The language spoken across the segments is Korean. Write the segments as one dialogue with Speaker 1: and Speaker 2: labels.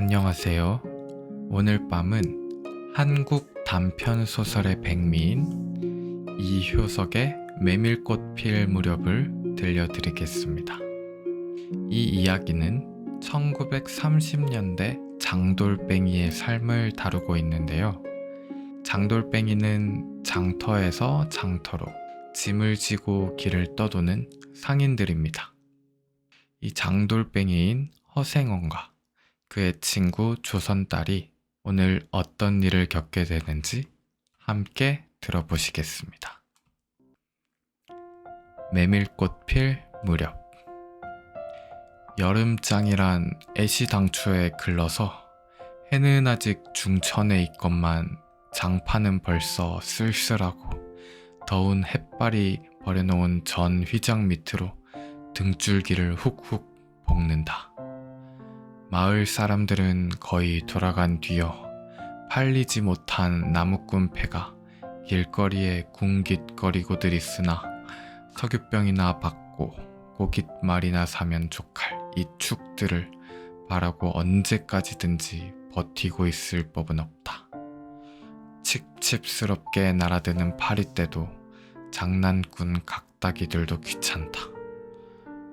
Speaker 1: 안녕하세요. 오늘 밤은 한국 단편 소설의 백미인 이효석의 메밀꽃 필 무렵을 들려드리겠습니다. 이 이야기는 1930년대 장돌뱅이의 삶을 다루고 있는데요. 장돌뱅이는 장터에서 장터로 짐을 지고 길을 떠도는 상인들입니다. 이 장돌뱅이인 허생원과 그의 친구 조선딸이 오늘 어떤 일을 겪게 되는지 함께 들어보시겠습니다. 메밀꽃 필 무렵. 여름장이란 애시당초에 글러서 해는 아직 중천에 있건만 장판은 벌써 쓸쓸하고 더운 햇발이 버려놓은 전 휘장 밑으로 등줄기를 훅훅 볶는다. 마을 사람들은 거의 돌아간 뒤여 팔리지 못한 나무꾼 패가 길거리에 궁깃거리고들 있으나 석유병이나 받고 고깃말이나 사면 족할 이 축들을 바라고 언제까지든지 버티고 있을 법은 없다. 칩칩스럽게 날아드는 파리떼도 장난꾼 각다기들도 귀찮다.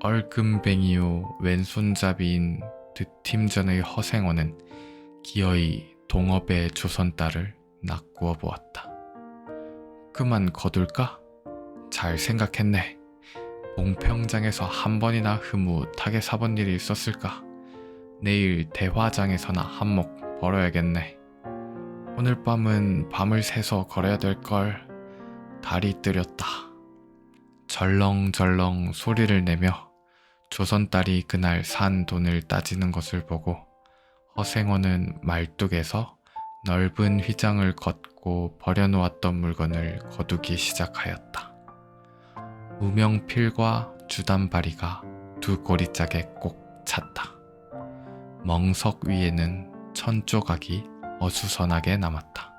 Speaker 1: 얼금뱅이요 왼손잡이인 드팀전의 허생원은 기어이 동업의 조선딸을 낯구어 보았다. 그만 거둘까? 잘 생각했네. 봉평장에서 한 번이나 흐뭇하게 사본 일이 있었을까? 내일 대화장에서나 한몫 벌어야겠네. 오늘 밤은 밤을 새서 걸어야 될걸. 달이 뜨렸다. 절렁절렁 소리를 내며 조선딸이 그날 산 돈을 따지는 것을 보고 허생원은 말뚝에서 넓은 휘장을 걷고 버려놓았던 물건을 거두기 시작하였다. 무명필과 주단바리가 두 꼬리짝에 꼭 찼다. 멍석 위에는 천조각이 어수선하게 남았다.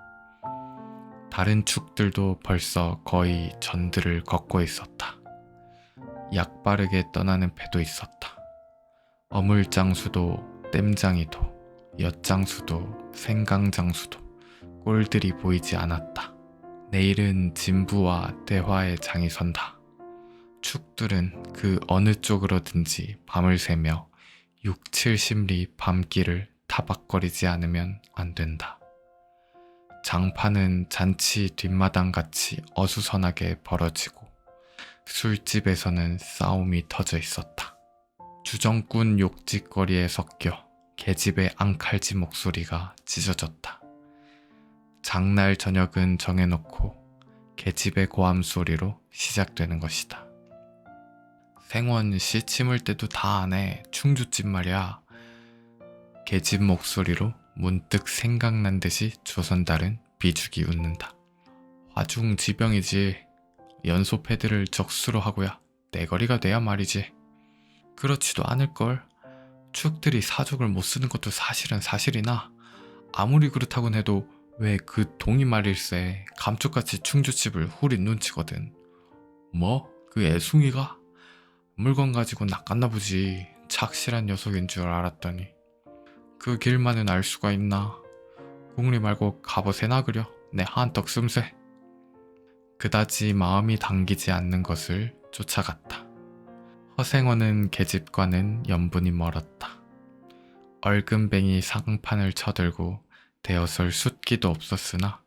Speaker 1: 다른 축들도 벌써 거의 전들을 걷고 있었다. 약바르게 떠나는 패도 있었다. 어물장수도 땜장이도 엿장수도 생강장수도 꼴들이 보이지 않았다. 내일은 진부와 대화의 장이 선다. 축들은 그 어느 쪽으로든지 밤을 새며 6, 70리 밤길을 타박거리지 않으면 안 된다. 장판은 잔치 뒷마당같이 어수선하게 벌어지고 술집에서는 싸움이 터져 있었다. 주정꾼 욕짓거리에 섞여 계집의 앙칼지 목소리가 찢어졌다. 장날 저녁은 정해놓고 계집의 고함 소리로 시작되는 것이다. 생원 씨 침을 때도 다 안해. 충주집 말이야. 계집 목소리로 문득 생각난 듯이 조선달은 비죽이 웃는다. 화중지병이지. 연소패들을 적수로 하고야 떼거리가 돼야 말이지. 그렇지도 않을걸. 축들이 사족을 못 쓰는 것도 사실은 사실이나 아무리 그렇다곤 해도 왜 그 동이 말일세 감쪽같이 충주집을 후린 눈치거든. 뭐? 그 애숭이가? 물건 가지고 낚았나 보지. 착실한 녀석인 줄 알았더니 그 길만은 알 수가 있나. 궁리 말고 갑옷에나 그려. 내 한떡 씀새. 그다지 마음이 당기지 않는 것을 쫓아갔다. 허생원은 계집과는 연분이 멀었다. 얼금뱅이 상판을 쳐들고 대어설 숫기도 없었으나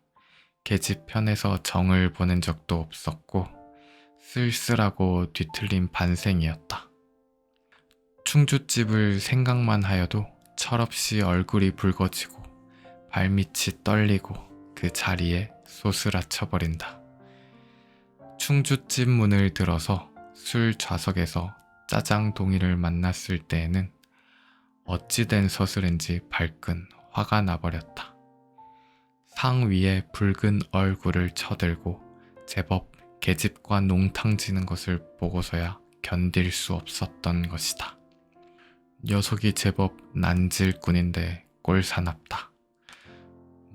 Speaker 1: 계집 편에서 정을 보낸 적도 없었고 쓸쓸하고 뒤틀린 반생이었다. 충주집을 생각만 하여도 철없이 얼굴이 붉어지고 발밑이 떨리고 그 자리에 소스라쳐버린다. 충주집 문을 들어서 술 좌석에서 짜장 동이를 만났을 때에는 어찌된 서술인지 발끈 화가 나버렸다. 상 위에 붉은 얼굴을 쳐들고 제법 계집과 농탕 지는 것을 보고서야 견딜 수 없었던 것이다. 녀석이 제법 난질꾼인데 꼴사납다.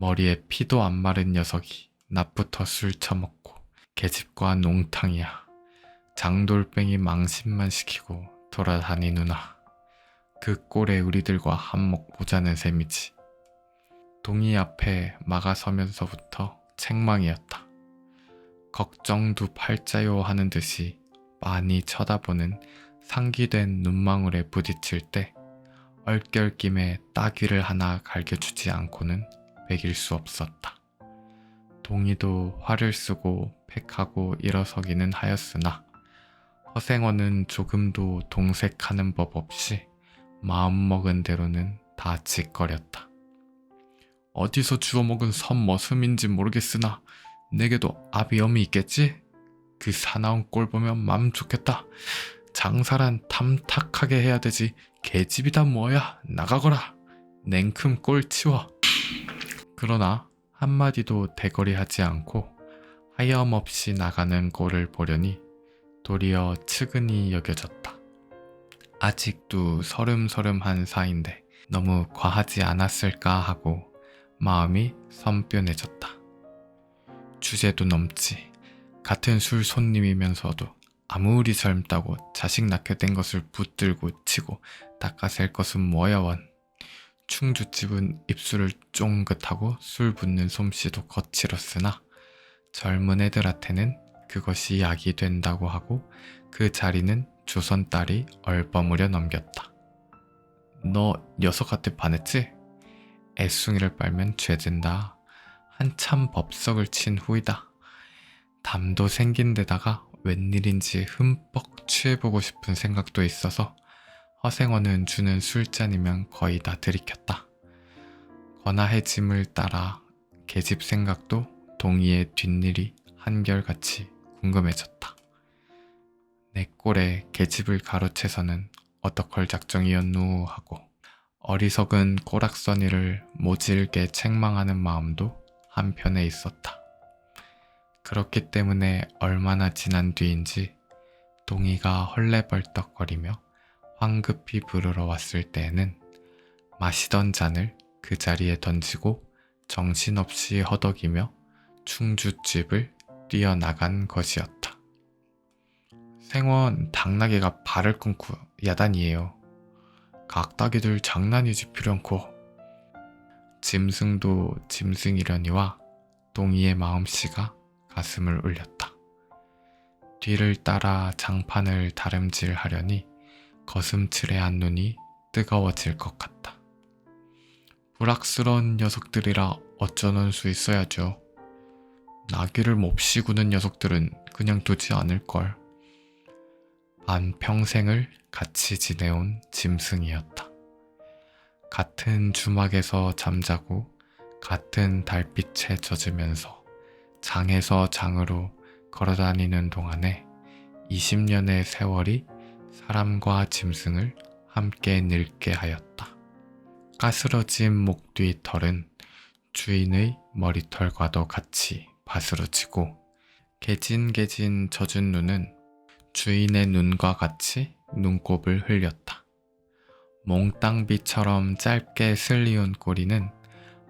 Speaker 1: 머리에 피도 안 마른 녀석이 낮부터 술 처먹고 계집과 농탕이야. 장돌뱅이 망신만 시키고 돌아다니누나. 그 꼴에 우리들과 한몫 보자는 셈이지. 동이 앞에 막아서면서부터 책망이었다. 걱정도 팔자요 하는 듯이 많이 쳐다보는 상기된 눈망울에 부딪힐 때 얼결김에 따귀를 하나 갈겨주지 않고는 베길 수 없었다. 동이도 화를 쓰고 팩하고 일어서기는 하였으나 허생원은 조금도 동색하는 법 없이 마음먹은 대로는 다 짓거렸다. 어디서 주워먹은 선머슴인지 모르겠으나 내게도 아비 엄이 있겠지? 그 사나운 꼴 보면 맘 좋겠다. 장사란 탐탁하게 해야 되지. 계집이다 뭐야. 나가거라. 냉큼 꼴 치워. 그러나 한마디도 대거리하지 않고 하염없이 나가는 꼴을 보려니 도리어 측은히 여겨졌다. 아직도 서름서름한 사이인데 너무 과하지 않았을까 하고 마음이 선변해졌다. 주제도 넘지. 같은 술 손님이면서도 아무리 젊다고 자식 낳게 된 것을 붙들고 치고 닦아셀 것은 뭐야 원. 충주집은 입술을 쫑긋하고 술 붓는 솜씨도 거칠었으나 젊은 애들한테는 그것이 약이 된다고 하고 그 자리는 조선 딸이 얼버무려 넘겼다. 너 녀석한테 반했지? 애숭이를 빨면 죄진다. 한참 법석을 친 후이다. 담도 생긴 데다가 웬일인지 흠뻑 취해보고 싶은 생각도 있어서 허생원은 주는 술잔이면 거의 다 들이켰다. 권하의 짐을 따라 계집 생각도 동이의 뒷일이 한결같이 궁금해졌다. 내 꼴에 계집을 가로채서는 어떡할 작정이었누 하고 어리석은 꼬락서니를 모질게 책망하는 마음도 한편에 있었다. 그렇기 때문에 얼마나 지난 뒤인지 동이가 헐레벌떡거리며 황급히 부르러 왔을 때에는 마시던 잔을 그 자리에 던지고 정신없이 허덕이며 충주집을 뛰어나간 것이었다. 생원 당나귀가 발을 끊고 야단이에요. 각다기들 장난이지 필연코. 짐승도 짐승이려니와 동이의 마음씨가 가슴을 울렸다. 뒤를 따라 장판을 다름질하려니 거슴츠레한 눈이 뜨거워질 것 같다. 불악스러운 녀석들이라 어쩌는 수 있어야죠. 나귀를 몹시 구는 녀석들은 그냥 두지 않을걸. 반평생을 같이 지내온 짐승이었다. 같은 주막에서 잠자고 같은 달빛에 젖으면서 장에서 장으로 걸어다니는 동안에 20년의 세월이 사람과 짐승을 함께 늙게 하였다. 까스러진 목 뒤 털은 주인의 머리털과도 같이 바스러지고 개진개진 젖은 눈은 주인의 눈과 같이 눈곱을 흘렸다. 몽땅비처럼 짧게 슬리운 꼬리는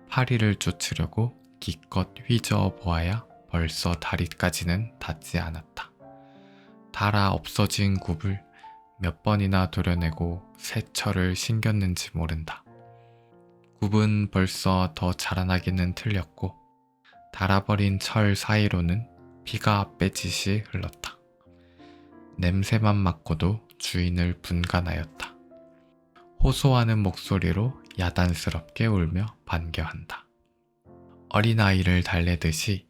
Speaker 1: 파리를 쫓으려고 기껏 휘저어 보아야 벌써 다리까지는 닿지 않았다. 닳아 없어진 굽을 몇 번이나 도려내고 새 철을 신겼는지 모른다. 굽은 벌써 더 자라나기는 틀렸고 닳아버린 철 사이로는 피가 빼짓이 흘렀다. 냄새만 맡고도 주인을 분간하였다. 호소하는 목소리로 야단스럽게 울며 반겨한다. 어린아이를 달래듯이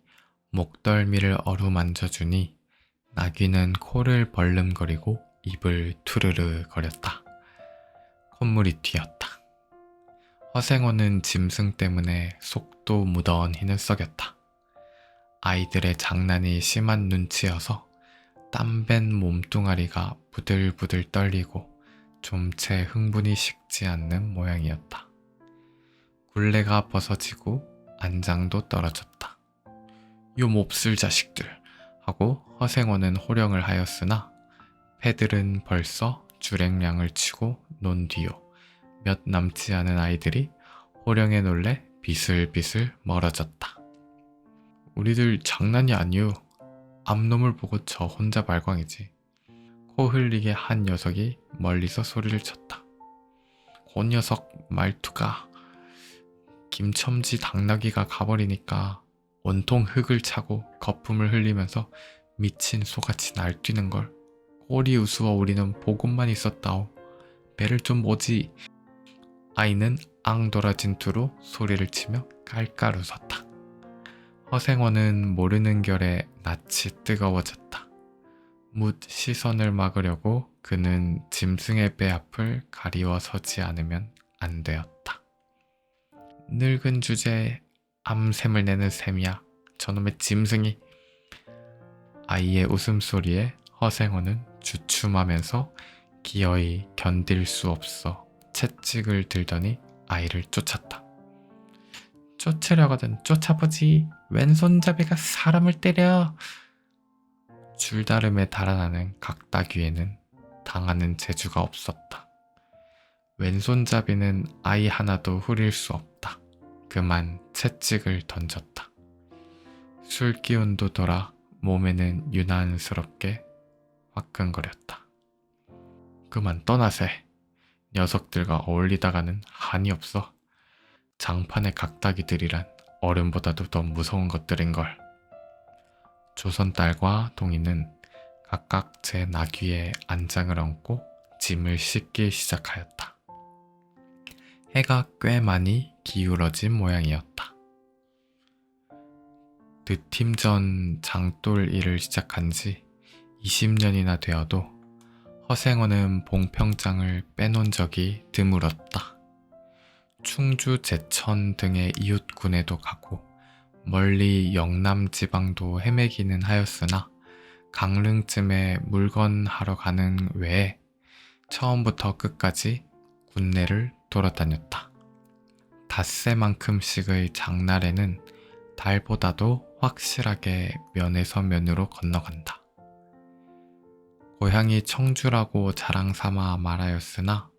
Speaker 1: 목덜미를 어루만져주니 나귀는 코를 벌름거리고 입을 투르르 거렸다. 콧물이 튀었다. 허생원은 짐승 때문에 속도 무던히는 썩였다. 아이들의 장난이 심한 눈치여서 땀밴 몸뚱아리가 부들부들 떨리고 좀 채 흥분이 식지 않는 모양이었다. 굴레가 벗어지고 안장도 떨어졌다. 요 몹쓸 자식들 하고 허생원은 호령을 하였으나 패들은 벌써 주랭량을 치고 논 뒤요 몇 남지 않은 아이들이 호령에 놀래 비슬비슬 멀어졌다. 우리들 장난이 아니오. 암놈을 보고 저 혼자 발광이지. 코 흘리게 한 녀석이 멀리서 소리를 쳤다. 녀석 말투가. 김첨지 당나귀가 가버리니까 온통 흙을 차고 거품을 흘리면서 미친 소같이 날뛰는걸. 꼬리 우스워 우리는 보고만 있었다오. 배를 좀 오지. 아이는 앙돌아진 투로 소리를 치며 깔깔 웃었다. 허생원은 모르는 결에 낯이 뜨거워졌다. 묻 시선을 막으려고 그는 짐승의 배 앞을 가리워 서지 않으면 안 되었다. 늙은 주제에 암샘을 내는 셈이야. 저놈의 짐승이. 아이의 웃음소리에 허생원은 주춤하면서 기어이 견딜 수 없어 채찍을 들더니 아이를 쫓았다. 쫓으려거든 쫓아보지. 왼손잡이가 사람을 때려. 줄다름에 달아나는 각다귀에는 당하는 재주가 없었다. 왼손잡이는 아이 하나도 후릴 수 없다. 그만 채찍을 던졌다. 술기운도 돌아 몸에는 유난스럽게 화끈거렸다. 그만 떠나세. 녀석들과 어울리다가는 한이 없어. 장판의 각다기들이란 어른보다도 더 무서운 것들인걸. 조선딸과 동이는 각각 제 나귀에 안장을 얹고 짐을 싣기 시작하였다. 해가 꽤 많이 기울어진 모양이었다. 드팀 전 장돌 일을 시작한 지 20년이나 되어도 허생원은 봉평장을 빼놓은 적이 드물었다. 충주, 제천 등의 이웃군에도 가고 멀리 영남 지방도 헤매기는 하였으나 강릉쯤에 물건 하러 가는 외에 처음부터 끝까지 군내를 돌아다녔다. 닷새만큼씩의 장날에는 달보다도 확실하게 면에서 면으로 건너간다. 고향이 청주라고 자랑 삼아 말하였으나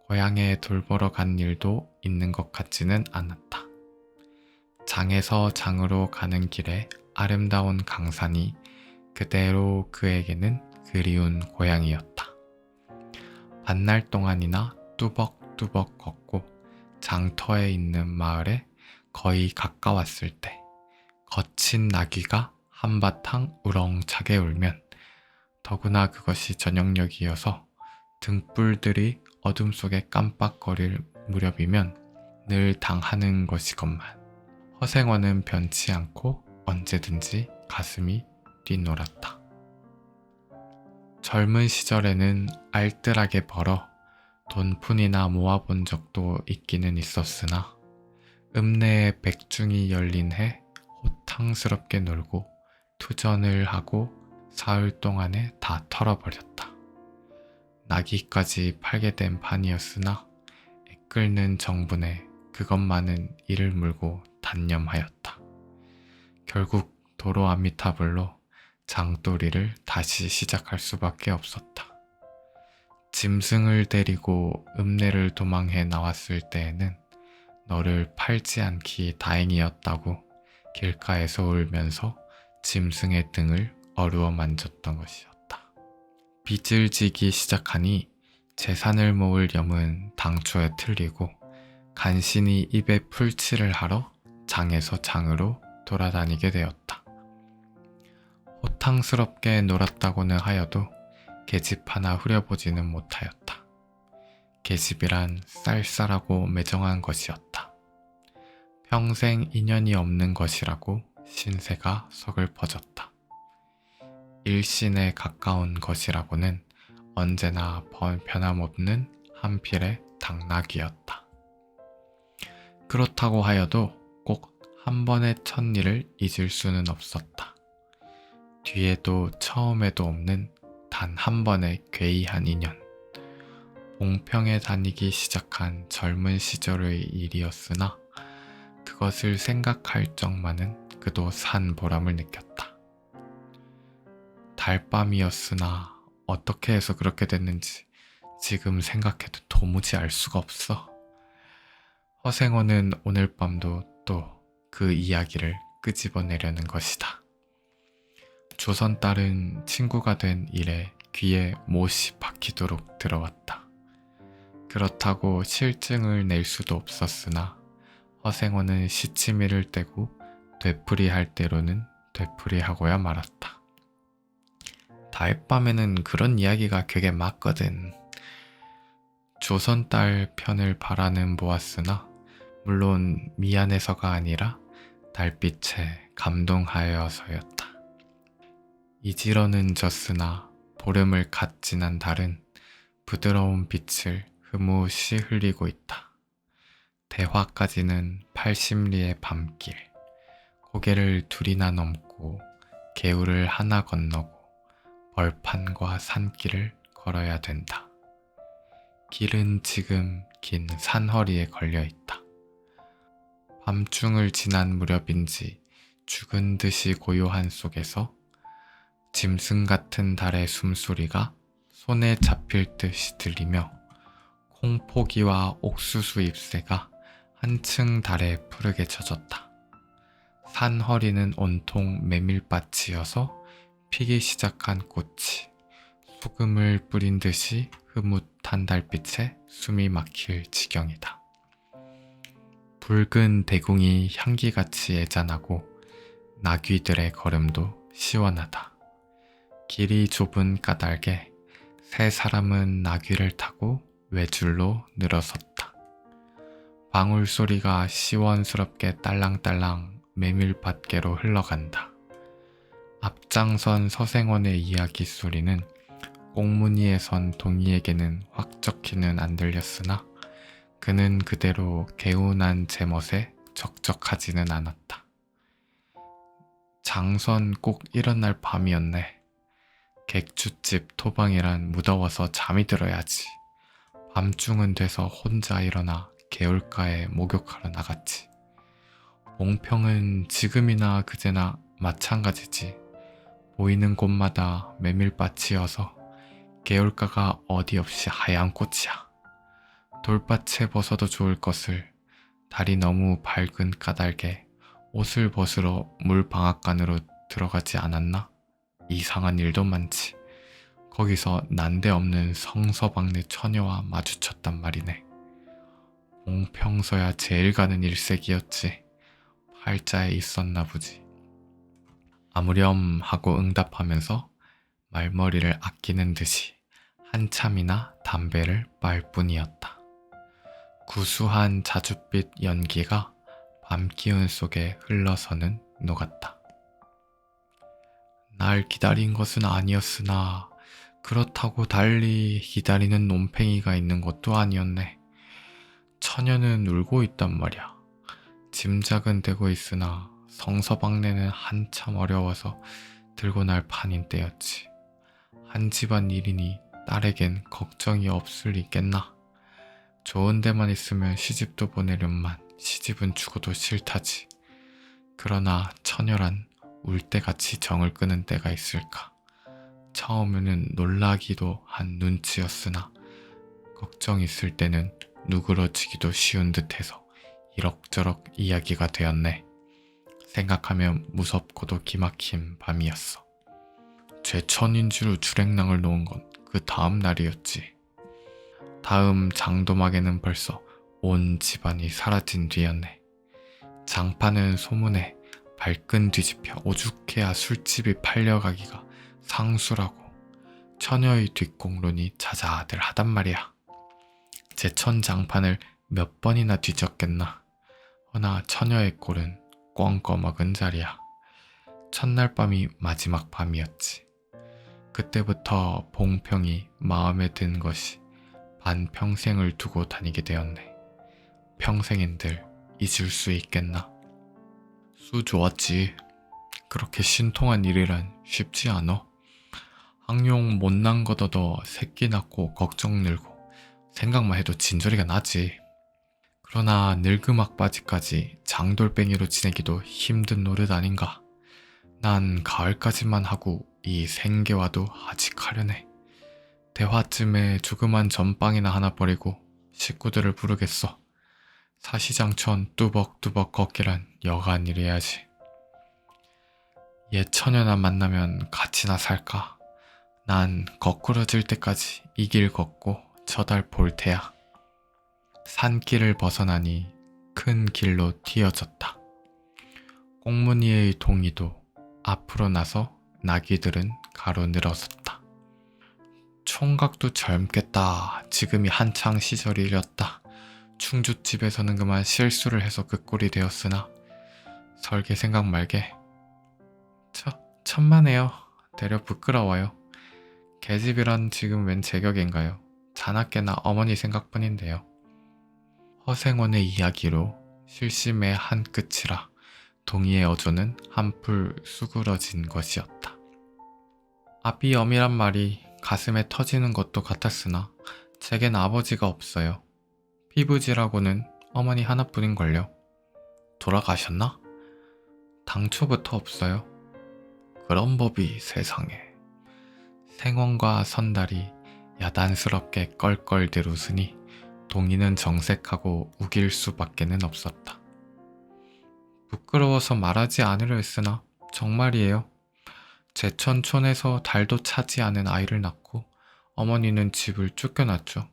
Speaker 1: 고향에 돌보러 간 일도 있는 것 같지는 않았다. 장에서 장으로 가는 길에 아름다운 강산이 그대로 그에게는 그리운 고향이었다. 반날 동안이나 뚜벅뚜벅 걷고 장터에 있는 마을에 거의 가까웠을 때 거친 나귀가 한바탕 우렁차게 울면, 더구나 그것이 저녁녘이어서 등불들이 어둠 속에 깜빡거릴 무렵이면 늘 당하는 것이건만 허생원은 변치 않고 언제든지 가슴이 뛰놀았다. 젊은 시절에는 알뜰하게 벌어 돈푼이나 모아본 적도 있기는 있었으나 읍내에 백중이 열린 해 호탕스럽게 놀고 투전을 하고 사흘 동안에 다 털어버렸다. 나귀까지 팔게 된 판이었으나 애끓는 정분에 그것만은 이를 물고 단념하였다. 결국 도로 아미타불로 장돌이를 다시 시작할 수밖에 없었다. 짐승을 데리고 읍내를 도망해 나왔을 때에는 너를 팔지 않기 다행이었다고 길가에서 울면서 짐승의 등을 어루어 만졌던 것이었다. 빚을 지기 시작하니 재산을 모을 염은 당초에 틀리고 간신히 입에 풀칠을 하러 장에서 장으로 돌아다니게 되었다. 호탕스럽게 놀았다고는 하여도 계집 하나 후려보지는 못하였다. 계집이란 쌀쌀하고 매정한 것이었다. 평생 인연이 없는 것이라고 신세가 서글퍼졌다. 일신에 가까운 것이라고는 언제나 변함없는 한 필의 당나귀였다. 그렇다고 하여도 꼭 한 번의 첫일을 잊을 수는 없었다. 뒤에도 처음에도 없는 단 한 번의 괴이한 인연. 봉평에 다니기 시작한 젊은 시절의 일이었으나 그것을 생각할 적만은 그도 산 보람을 느꼈다. 달밤이었으나 어떻게 해서 그렇게 됐는지 지금 생각해도 도무지 알 수가 없어. 허생원은 오늘 밤도 또 그 이야기를 끄집어내려는 것이다. 조선딸은 친구가 된 일에 귀에 못이 박히도록 들어왔다. 그렇다고 실증을 낼 수도 없었으나 허생원은 시치미를 떼고 되풀이할 대로는 되풀이하고야 말았다. 다윗밤에는 그런 이야기가 되게 맞거든. 조선 딸 편을 바라는 보았으나 물론 미안해서가 아니라 달빛에 감동하여서였다. 이지러는 졌으나 보름을 갓 지난 달은 부드러운 빛을 흐뭇이 흘리고 있다. 대화까지는 80리의 밤길, 고개를 둘이나 넘고 개울을 하나 건너고 벌판과 산길을 걸어야 된다. 길은 지금 긴 산허리에 걸려 있다. 밤중을 지난 무렵인지 죽은 듯이 고요한 속에서 짐승 같은 달의 숨소리가 손에 잡힐 듯이 들리며 콩포기와 옥수수 잎새가 한층 달에 푸르게 젖었다. 산허리는 온통 메밀밭이어서 피기 시작한 꽃이 소금을 뿌린 듯이 흐뭇한 달빛에 숨이 막힐 지경이다. 붉은 대궁이 향기같이 애잔하고 나귀들의 걸음도 시원하다. 길이 좁은 까닭에 세 사람은 나귀를 타고 외줄로 늘어섰다. 방울 소리가 시원스럽게 딸랑딸랑 메밀밭계로 흘러간다. 앞장선 서생원의 이야기 소리는 꽁무니에 선 동이에게는 확 적히는 안 들렸으나 그는 그대로 개운한 제멋에 적적하지는 않았다. 장선 꼭 일어날 밤이었네. 객주집 토방이란 무더워서 잠이 들어야지. 밤중은 돼서 혼자 일어나 개울가에 목욕하러 나갔지. 봉평은 지금이나 그제나 마찬가지지. 보이는 곳마다 메밀밭이어서 개울가가 어디 없이 하얀 꽃이야. 돌밭에 벗어도 좋을 것을 달이 너무 밝은 까닭에 옷을 벗으러 물방앗간으로 들어가지 않았나? 이상한 일도 많지. 거기서 난데없는 성서방네 처녀와 마주쳤단 말이네. 봉평서야 제일 가는 일색이었지. 팔자에 있었나 보지. 아무렴 하고 응답하면서 말머리를 아끼는 듯이 한참이나 담배를 빨 뿐이었다. 구수한 자줏빛 연기가 밤 기운 속에 흘러서는 녹았다. 날 기다린 것은 아니었으나 그렇다고 달리 기다리는 논팽이가 있는 것도 아니었네. 처녀는 울고 있단 말이야. 짐작은 되고 있으나 성서방네는 한참 어려워서 들고 날 판인 때였지. 한 집안 일이니 딸에겐 걱정이 없을 리겠나. 좋은 데만 있으면 시집도 보내련만 시집은 주고도 싫다지. 그러나 처녀란 울 때같이 정을 끄는 때가 있을까. 처음에는 놀라기도 한 눈치였으나 걱정 있을 때는 누그러지기도 쉬운 듯해서 이럭저럭 이야기가 되었네. 생각하면 무섭고도 기막힌 밤이었어. 제천인지로 주랭랑을 놓은 건 그 다음 날이었지. 다음 장도막에는 벌써 온 집안이 사라진 뒤였네. 장파는 소문에 발끈 뒤집혀 오죽해야 술집이 팔려가기가 상수라고 처녀의 뒷공론이 자자들 하단 말이야. 제천 장판을 몇 번이나 뒤졌겠나. 허나 처녀의 꼴은 꽝꺼먹은 자리야. 첫날 밤이 마지막 밤이었지. 그때부터 봉평이 마음에 든 것이 반평생을 두고 다니게 되었네. 평생인들 잊을 수 있겠나. 수 좋았지. 그렇게 신통한 일이란 쉽지 않어. 항용 못난 것 얻어 새끼 낳고 걱정 늘고 생각만 해도 진저리가 나지. 그러나 늙음악바지까지 장돌뱅이로 지내기도 힘든 노릇 아닌가. 난 가을까지만 하고 이 생계와도 아직 하려네. 대화쯤에 조그만 전빵이나 하나 버리고 식구들을 부르겠어. 사시장천 뚜벅뚜벅 걷기란 여간 일해야지. 옛 처녀나 만나면 같이나 살까. 난 거꾸러질 때까지 이 길 걷고 저 달 볼 테야. 산길을 벗어나니 큰 길로 튀어졌다. 꽁무니의 동이도 앞으로 나서 나귀들은 가로늘어섰다. 총각도 젊겠다. 지금이 한창 시절이렸다. 충주집에서는 그만 실수를 해서 그 꼴이 되었으나 설계 생각 말게. 천만에요. 되려 부끄러워요. 계집이란 지금 웬 제격인가요? 자나깨나 어머니 생각뿐인데요. 허생원의 이야기로 실심의 한 끝이라 동희의 어조는 한풀 수그러진 것이었다. 아비엄이란 말이 가슴에 터지는 것도 같았으나 제겐 아버지가 없어요. 피부지라고는 어머니 하나뿐인걸요. 돌아가셨나? 당초부터 없어요. 그런 법이 세상에. 생원과 선달이 야단스럽게 껄껄들 웃으니 동희는 정색하고 우길 수밖에는 없었다. 부끄러워서 말하지 않으려 했으나 정말이에요. 제천촌에서 달도 차지 않은 아이를 낳고 어머니는 집을 쫓겨났죠.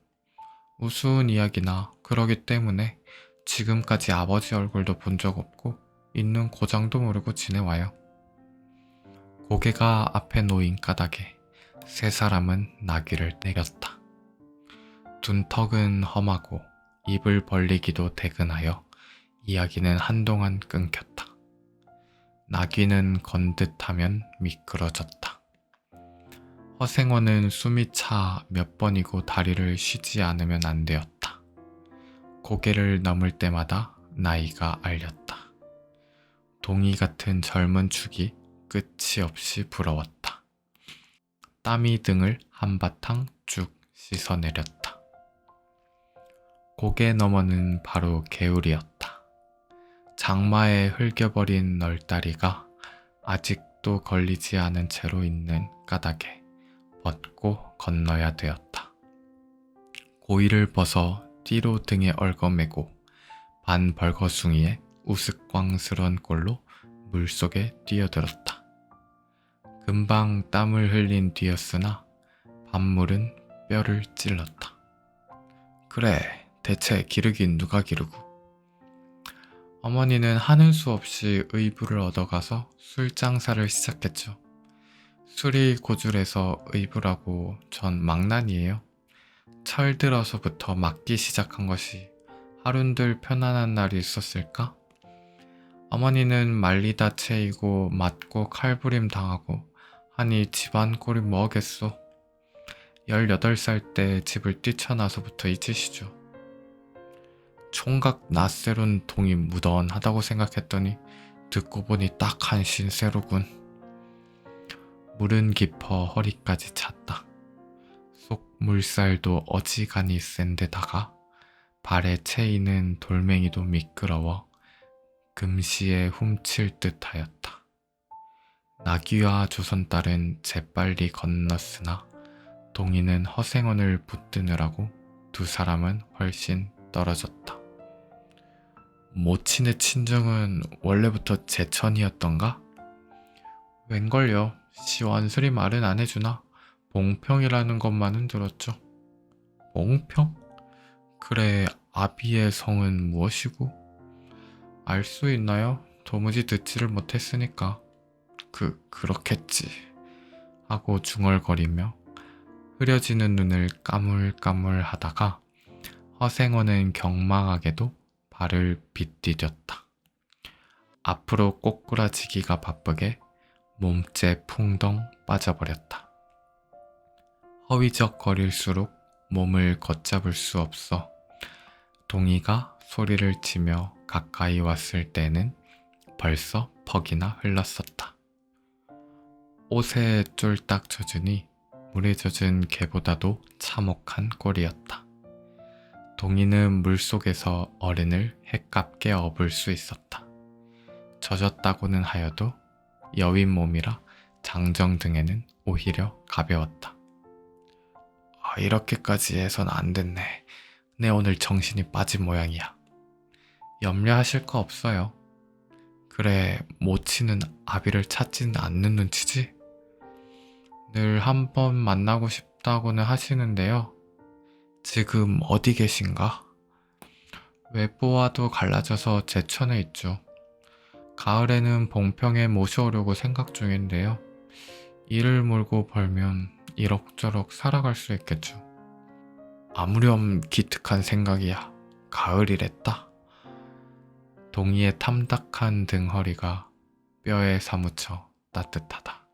Speaker 1: 우스운 이야기나 그러기 때문에 지금까지 아버지 얼굴도 본 적 없고 있는 고장도 모르고 지내와요. 고개가 앞에 놓인 까닭에 세 사람은 나귀를 때렸다. 둔턱은 험하고 입을 벌리기도 대근하여 이야기는 한동안 끊겼다. 나귀는 건듯하면 미끄러졌다. 허생원은 숨이 차 몇 번이고 다리를 쉬지 않으면 안 되었다. 고개를 넘을 때마다 나이가 알렸다. 동이 같은 젊은 축이 끝이 없이 부러웠다. 땀이 등을 한바탕 쭉 씻어내렸다. 고개 너머는 바로 개울이었다. 장마에 흘겨버린 널다리가 아직도 걸리지 않은 채로 있는 까닭에 벗고 건너야 되었다. 고이를 벗어 띠로 등에 얽어매고 반 벌거숭이에 우스꽝스런 꼴로 물속에 뛰어들었다. 금방 땀을 흘린 뒤였으나 밤물은 뼈를 찔렀다. 그래, 대체 기르긴 누가 기르고. 어머니는 하는 수 없이 의부를 얻어가서 술 장사를 시작했죠. 술이 고줄해서 의부라고 전 망난이에요. 철들어서부터 맞기 시작한 것이 하룬들 편안한 날이 있었을까? 어머니는 말리다 채이고 맞고 칼부림 당하고 하니 집안 꼴이 뭐겠소. 18살 때 집을 뛰쳐나서부터 이 짓이죠. 총각 낯새로운 동이 무던하다고 생각했더니 듣고 보니 딱 한 신세로군. 물은 깊어 허리까지 찼다. 속 물살도 어지간히 센 데다가 발에 채이는 돌멩이도 미끄러워 금시에 훔칠 듯 하였다. 나귀와 조선딸은 재빨리 건넜으나 동이는 허생원을 붙드느라고 두 사람은 훨씬 떨어졌다. 모친의 친정은 원래부터 제천이었던가? 웬걸요. 시원스리 말은 안 해주나 봉평이라는 것만은 들었죠. 봉평? 그래, 아비의 성은 무엇이고? 알 수 있나요? 도무지 듣지를 못했으니까. 그렇겠지 하고 중얼거리며 흐려지는 눈을 까물까물 하다가 허생원은 경망하게도 발을 빗디뎠다. 앞으로 꼬꾸라지기가 바쁘게 몸째 풍덩 빠져버렸다. 허위적거릴수록 몸을 걷잡을 수 없어 동이가 소리를 치며 가까이 왔을 때는 벌써 퍽이나 흘렀었다. 옷에 쫄딱 젖으니 물에 젖은 개보다도 참혹한 꼴이었다. 동이는 물속에서 어른을 해깝게 업을 수 있었다. 젖었다고는 하여도 여윈 몸이라 장정 등에는 오히려 가벼웠다. 이렇게까지 해선 안 됐네. 내 오늘 정신이 빠진 모양이야. 염려하실 거 없어요. 그래, 모치는 아비를 찾지는 않는 눈치지? 늘 한 번 만나고 싶다고는 하시는데요. 지금 어디 계신가? 외부와도 갈라져서 제천에 있죠. 가을에는 봉평에 모셔오려고 생각 중인데요. 이를 물고 벌면 이럭저럭 살아갈 수 있겠죠. 아무렴 기특한 생각이야. 가을이랬다. 동이의 탐탁한 등허리가 뼈에 사무쳐 따뜻하다.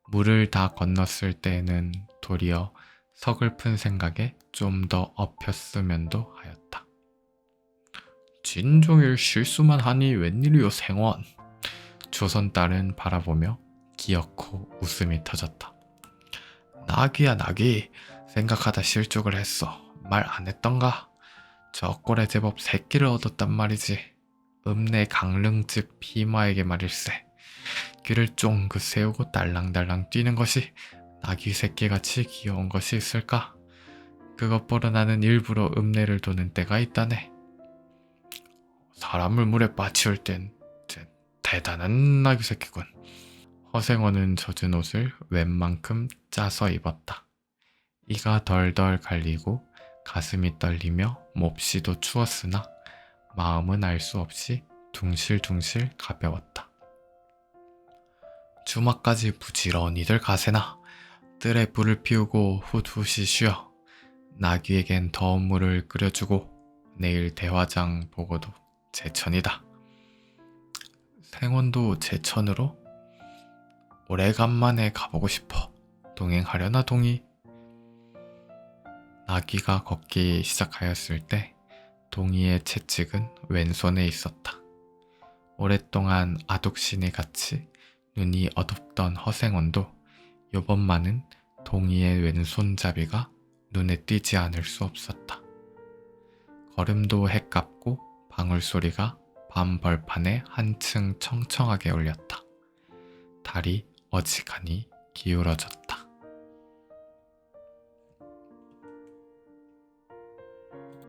Speaker 1: 물을 다 건넜을 때에는 도리어 서글픈 생각에 좀 더 엎였으면도 하였다. 진종일 실수만 하니 웬일이요 생원. 조선 딸은 바라보며 기어코 웃음이 터졌다. 나기야 나기. 생각하다 실족을 했어. 말 안 했던가? 저 꼴에 제법 새끼를 얻었단 말이지. 읍내 강릉집 피마에게 말일세. 귀를 쫑긋 세우고 딸랑딸랑 뛰는 것이 나귀 새끼같이 귀여운 것이 있을까? 그것 보러 나는 일부러 읍내를 도는 때가 있다네. 사람을 물에 빠치울 땐 대단한 나귀 새끼군. 허생원은 젖은 옷을 웬만큼 짜서 입었다. 이가 덜덜 갈리고 가슴이 떨리며 몹시도 추웠으나 마음은 알 수 없이 둥실둥실 가벼웠다. 주막까지 부지런히들 가세나. 뜰에 불을 피우고 훗훗이 쉬어. 나귀에겐 더운 물을 끓여주고 내일 대화장 보고도 제천이다. 생원도 제천으로? 오래간만에 가보고 싶어. 동행하려나 동이? 나귀가 걷기 시작하였을 때 동이의 채찍은 왼손에 있었다. 오랫동안 아독신이 같이 눈이 어둡던 허생원도 요번만은 동이의 왼손잡이가 눈에 띄지 않을 수 없었다. 걸음도 해깝고 방울소리가 밤 벌판에 한층 청청하게 울렸다. 달이 어지간히 기울어졌다.